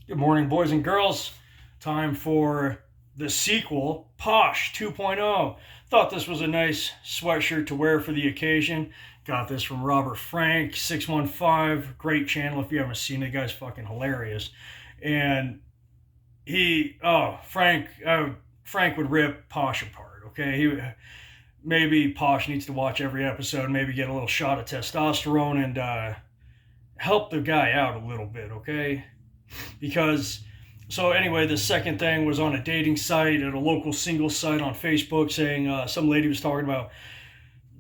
Good morning, boys and girls. Time for the sequel, Posh 2.0. Thought this was a nice sweatshirt to wear for the occasion. Got this from Robert Frank, 615. Great channel if you haven't seen it. The guy's fucking hilarious. And Frank would rip Posh apart, okay? Maybe Posh needs to watch every episode, maybe get a little shot of testosterone and help the guy out a little bit, okay? Because so anyway, the second thing was on a dating site at a local single site on Facebook, saying some lady was talking about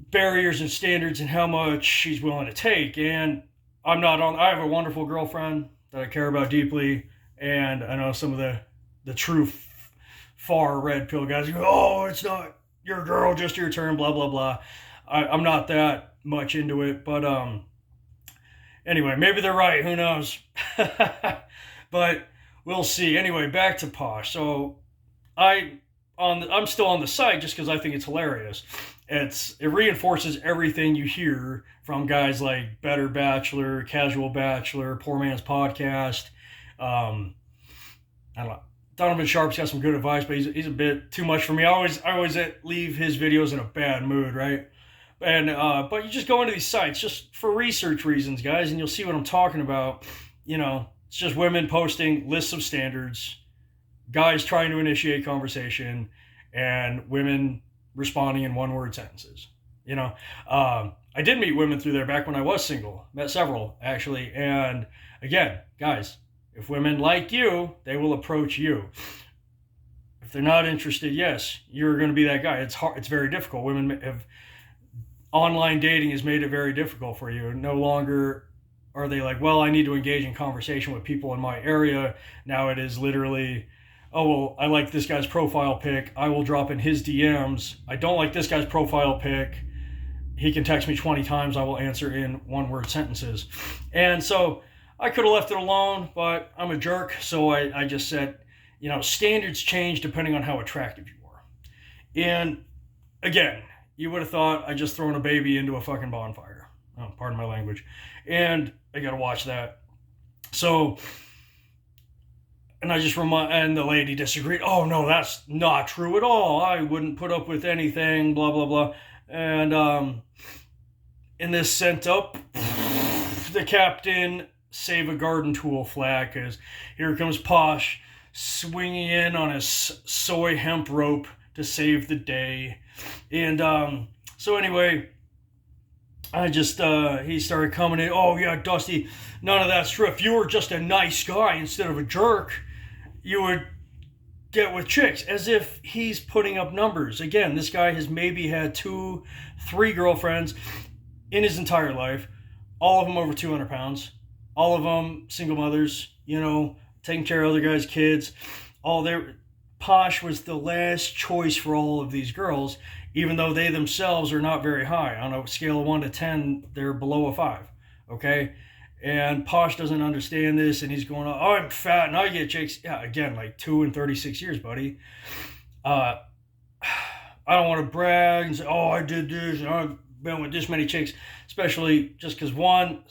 barriers and standards and how much she's willing to take. And I have a wonderful girlfriend that I care about deeply, and I know some of the true far red pill guys go, oh, it's not your girl, just your turn, blah blah blah. I'm not that much into it, but anyway, maybe they're right. Who knows? But we'll see. Anyway, back to Posh. So I'm still on the site just because I think it's hilarious. It reinforces everything you hear from guys like Better Bachelor, Casual Bachelor, Poor Man's Podcast. I don't know. Donovan Sharp's got some good advice, but he's a bit too much for me. I always leave his videos in a bad mood, right? And but you just go into these sites just for research reasons, guys, and you'll see what I'm talking about. It's just women posting lists of standards, guys trying to initiate conversation, and women responding in one-word sentences. I did meet women through there back when I was single. Met several, actually. And again, guys, if women like you, they will approach you. If they're not interested, yes, you're going to be that guy. It's hard. It's very difficult. Online dating has made it very difficult for you. No longer are they like, well, I need to engage in conversation with people in my area. Now it is literally, oh, well, I like this guy's profile pic. I will drop in his DMs. I don't like this guy's profile pic. He can text me 20 times. I will answer in one-word sentences. And so I could have left it alone, but I'm a jerk. So I just said, standards change depending on how attractive you are. And again, you would have thought I just thrown a baby into a fucking bonfire. Oh, pardon my language. And I got to watch that. So, and and the lady disagreed. Oh, no, that's not true at all. I wouldn't put up with anything, blah, blah, blah. And this sent up the captain save a garden tool flag, because here comes Posh swinging in on his soy hemp rope to save the day. And so anyway, he started coming in, oh yeah, Dusty, none of that's true. If you were just a nice guy instead of a jerk, you would get with chicks, as if he's putting up numbers. Again, this guy has maybe had 2-3 girlfriends in his entire life, all of them over 200 pounds, all of them single mothers, taking care of other guys' kids. Posh was the last choice for all of these girls, even though they themselves are not very high. On a scale of 1 to 10, they're below a 5, okay? And Posh doesn't understand this, and he's going, oh, I'm fat, and I get chicks. Yeah, again, like 2 and 36 years, buddy. I don't want to brag and say, oh, I did this, and I've been with this many chicks, especially just because, one,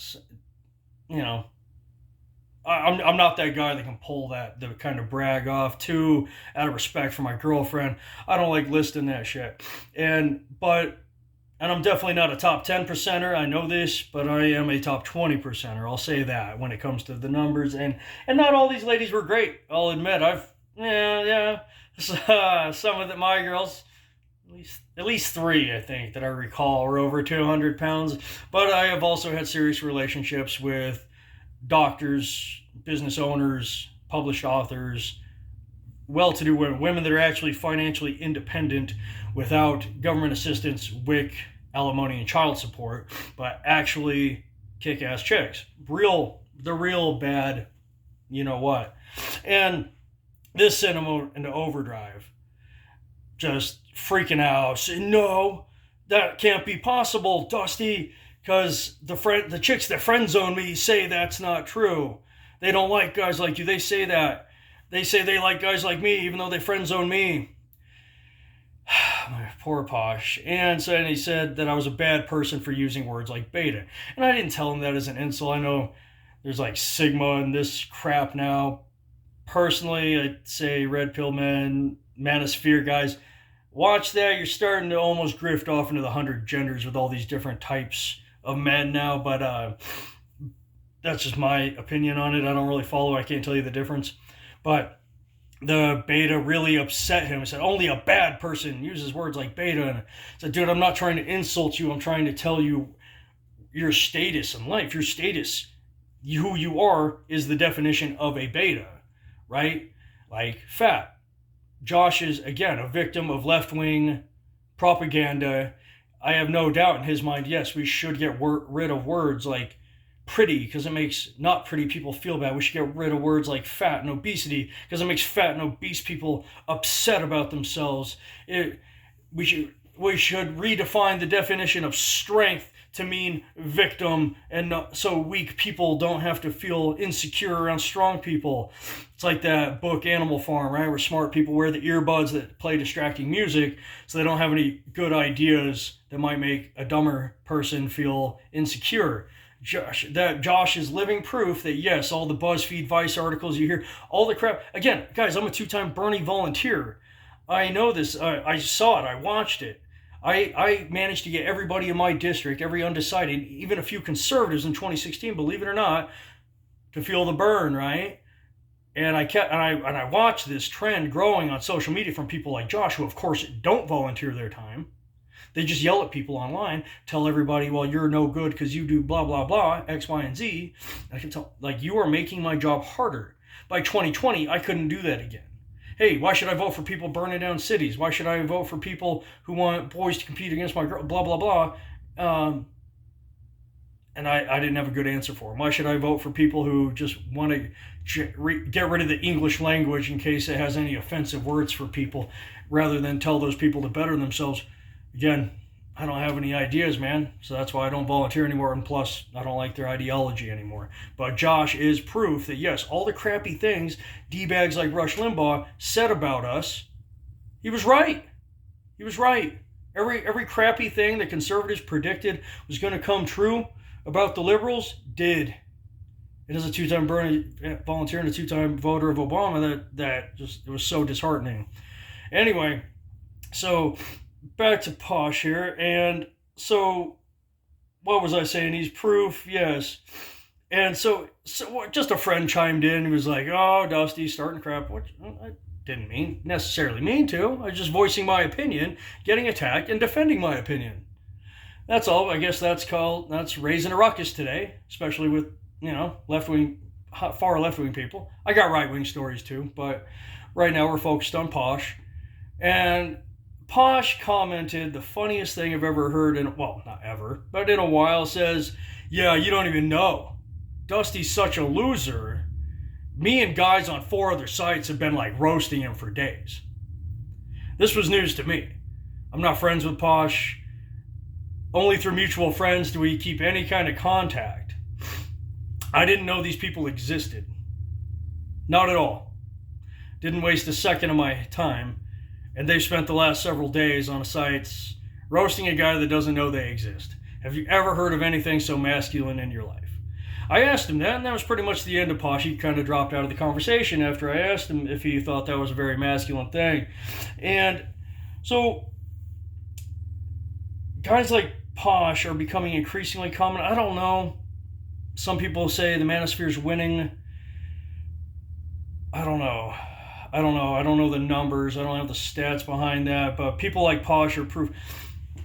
I'm not that guy that can pull the kind of brag off. 2, out of respect for my girlfriend, I don't like listing that shit. And I'm definitely not a top 10 percenter. I know this, but I am a top 20 percenter. I'll say that when it comes to the numbers. And not all these ladies were great. I'll admit, some of my girls, at least 3, I think, that I recall, were over 200 pounds. But I have also had serious relationships with doctors, business owners, published authors, well-to-do women that are actually financially independent without government assistance, WIC, alimony, and child support, but actually kick-ass chicks. The real bad, you know what. And this sent him into overdrive, just freaking out, saying, no, that can't be possible, Dusty, because the chicks that friend zone me say that's not true. They don't like guys like you. They say that. They say they like guys like me, even though they friend zone me. My poor Posh. And he said that I was a bad person for using words like beta. And I didn't tell him that as an insult. I know there's like Sigma and this crap now. personally, I'd say red pill men, manosphere guys, watch that. You're starting to almost drift off into the 100 genders with all these different types of men now, but that's just my opinion on it. I don't really follow. I can't tell you the difference. But the beta really upset him. He said, only a bad person uses words like beta. And I said, dude, I'm not trying to insult you. I'm trying to tell you your status in life. Your status, who you are, is the definition of a beta, right? Like fat. Josh is, again, a victim of left-wing propaganda. I have no doubt in his mind, yes, we should get rid of words like pretty because it makes not pretty people feel bad. We should get rid of words like fat and obesity because it makes fat and obese people upset about themselves. We should redefine the definition of strength to mean victim, and not, so weak people don't have to feel insecure around strong people. It's like that book Animal Farm, right? Where smart people wear the earbuds that play distracting music so they don't have any good ideas that might make a dumber person feel insecure. Josh is living proof that yes, all the BuzzFeed Vice articles you hear, all the crap. Again, guys, I'm a 2-time Bernie volunteer. I know this. I saw it. I watched it. I managed to get everybody in my district, every undecided, even a few conservatives in 2016, believe it or not, to feel the burn, right? And I watched this trend growing on social media from people like Josh, who of course don't volunteer their time. They just yell at people online, tell everybody, well, you're no good because you do blah, blah, blah, X, Y, and Z. And I can tell, like, you are making my job harder. By 2020, I couldn't do that again. Hey, why should I vote for people burning down cities? Why should I vote for people who want boys to compete against my girl? Blah, blah, blah. And I didn't have a good answer for them. Why should I vote for people who just want to get rid of the English language in case it has any offensive words for people, rather than tell those people to better themselves? Again, I don't have any ideas, man. So that's why I don't volunteer anymore. And plus, I don't like their ideology anymore. But Josh is proof that, yes, all the crappy things D-bags like Rush Limbaugh said about us, he was right. He was right. Every crappy thing that conservatives predicted was going to come true about the liberals did. And as a 2-time Bernie volunteer and a 2-time voter of Obama, that just, it was so disheartening. Anyway, so back to Posh here. And so what was I saying? He's proof, yes. And so just a friend chimed in. He was like, oh, Dusty's starting crap. What? I didn't necessarily mean to. I was just voicing my opinion, getting attacked, and defending my opinion. That's all. I guess that's raising a ruckus today, especially with, far left-wing people. I got right-wing stories too, but right now we're focused on Posh. And Posh commented the funniest thing I've ever heard not ever, but in a while, says, yeah, you don't even know. Dusty's such a loser. Me and guys on 4 other sites have been like roasting him for days. This was news to me. I'm not friends with Posh. Only through mutual friends do we keep any kind of contact. I didn't know these people existed. Not at all. Didn't waste a second of my time. And they've spent the last several days on sites roasting a guy that doesn't know they exist. Have you ever heard of anything so masculine in your life? I asked him that, and that was pretty much the end of Posh. He kind of dropped out of the conversation after I asked him if he thought that was a very masculine thing. And so guys like Posh are becoming increasingly common. I don't know. Some people say the manosphere's winning. I don't know. I don't know the numbers. I don't have the stats behind that. But people like Posh are proof,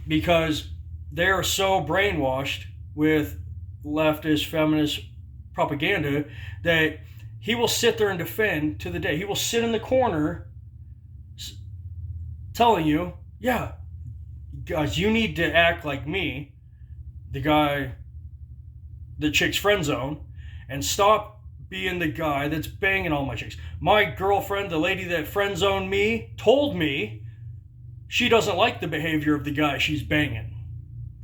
because they are so brainwashed with leftist, feminist propaganda that he will sit there and defend to the day. He will sit in the corner telling you, yeah, guys, you need to act like me, the guy the chick's friend zone, and stop being the guy that's banging all my chicks. My girlfriend, the lady that friend zoned me, told me she doesn't like the behavior of the guy she's banging.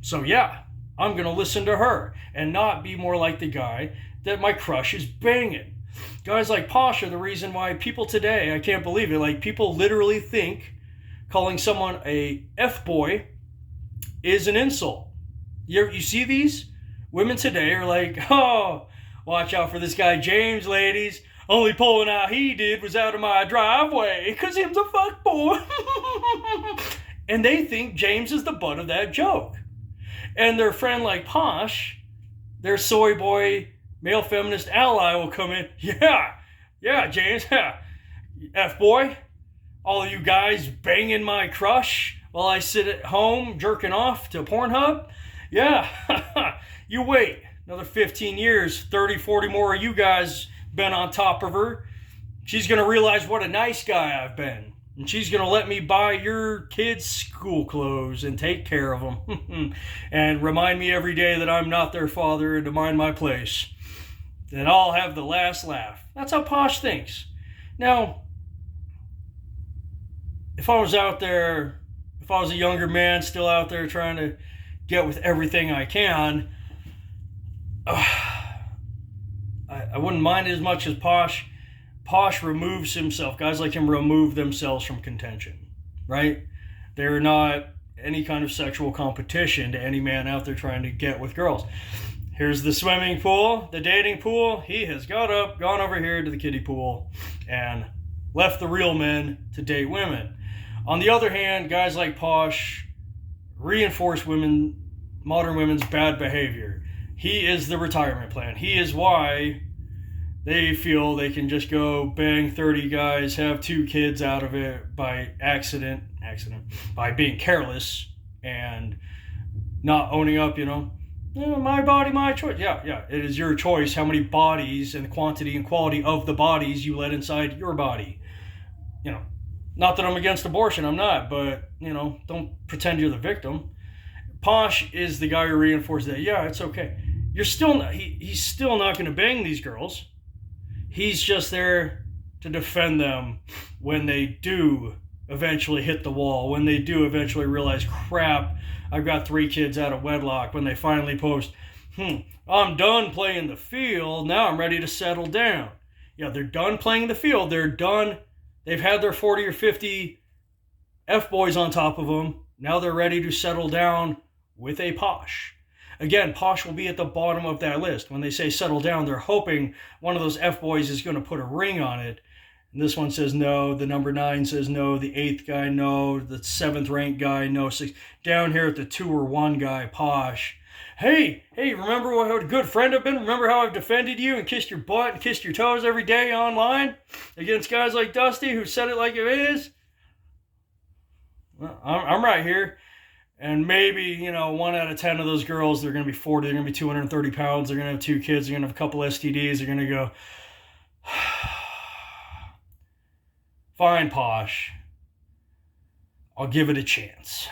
So yeah, I'm going to listen to her and not be more like the guy that my crush is banging. Guys like Posh are the reason why people today, I can't believe it, like people literally think calling someone a F-boy is an insult. You see these? Women today are like, oh, watch out for this guy James, ladies. Only pulling out he did was out of my driveway, 'cause him's a fuckboy. And they think James is the butt of that joke. And their friend like Posh, their soy boy, male feminist ally will come in. Yeah, James, yeah. F-boy, all of you guys banging my crush while I sit at home jerking off to Pornhub? Yeah, you wait. Another 15 years, 30, 40 more of you guys been on top of her. She's going to realize what a nice guy I've been. And she's going to let me buy your kids' school clothes and take care of them. And remind me every day that I'm not their father and to mind my place. Then I'll have the last laugh. That's how Posh thinks. Now, if I was out there, if I was a younger man still out there trying to get with everything I can, I wouldn't mind it as much as Posh. Posh removes himself. Guys like him remove themselves from contention, right? They're not any kind of sexual competition to any man out there trying to get with girls. Here's the swimming pool, the dating pool. He has got up, gone over here to the kiddie pool, and left the real men to date women. On the other hand, guys like Posh reinforce modern women's bad behavior. He is the retirement plan. He is why they feel they can just go bang 30 guys, have 2 kids out of it by accident, by being careless and not owning up, my body, my choice. Yeah, it is your choice how many bodies and the quantity and quality of the bodies you let inside your body. Not that I'm against abortion, I'm not, but, don't pretend you're the victim. Posh is the guy who reinforces that, yeah, it's okay. You're still not, he's still not going to bang these girls. He's just there to defend them when they do eventually hit the wall, when they do eventually realize, crap, I've got 3 kids out of wedlock, when they finally post, I'm done playing the field, now I'm ready to settle down. Yeah, they're done playing the field, they're done, they've had their 40 or 50 F-boys on top of them, now they're ready to settle down with a Posh. Again, Posh will be at the bottom of that list. When they say settle down, they're hoping one of those F-boys is going to put a ring on it. And this one says no. The number 9 says no. The 8th guy, no. The 7th ranked guy, no. 6. Down here at the 2 or 1 guy, Posh. Hey, remember what a good friend I've been? Remember how I've defended you and kissed your butt and kissed your toes every day online against guys like Dusty who said it like it is? Well, I'm right here. And maybe, 1 out of 10 of those girls, they're going to be 40, they're going to be 230 pounds, they're going to have 2 kids, they're going to have a couple STDs, they're going to go, fine, Posh, I'll give it a chance.